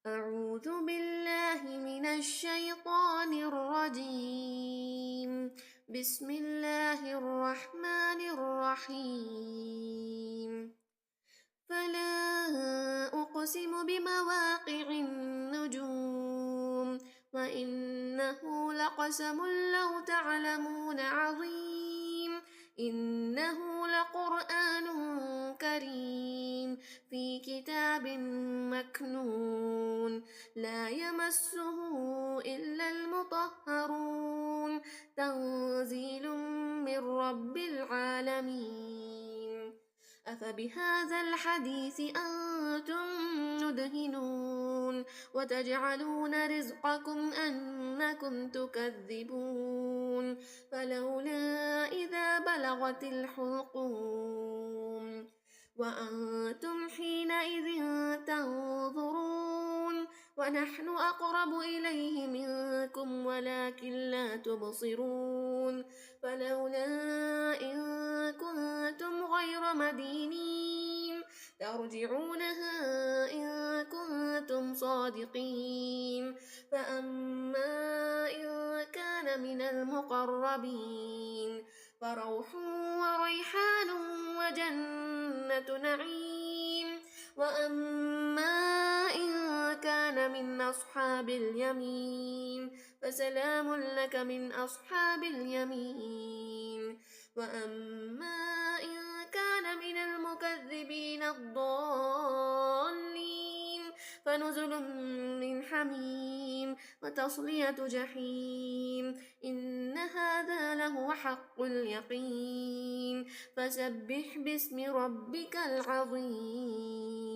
أعوذ بالله من الشيطان الرجيم. بسم الله الرحمن الرحيم. فلا أقسم بمواقع النجوم وإنه لقسم لو تعلمون عظيم. إنه لقرآن كريم في كتاب مكنون لا يمسه إلا المطهرون تنزيل من رب العالمين. أفبهذا الحديث أنتم مدهنون وتجعلون رزقكم أنكم تكذبون. فلولا إذا بلغت الحلقوم وأنتم حينئذ تنظرون ونحن أقرب إليه منكم ولكن لا تبصرون. فلولا إن كنتم غير مدينين ترجعونها إن كنتم صادقين. فأما إن كان من المقربين فروح وريحان وجنة نعيم. وأما إن كان من أصحاب اليمين فسلام لك من أصحاب اليمين. وأما إن كان من المكذبين الضالين فنزل من حميم وتصلية جحيم. إن هذا لهو حق اليقين. فسبح باسم ربك العظيم.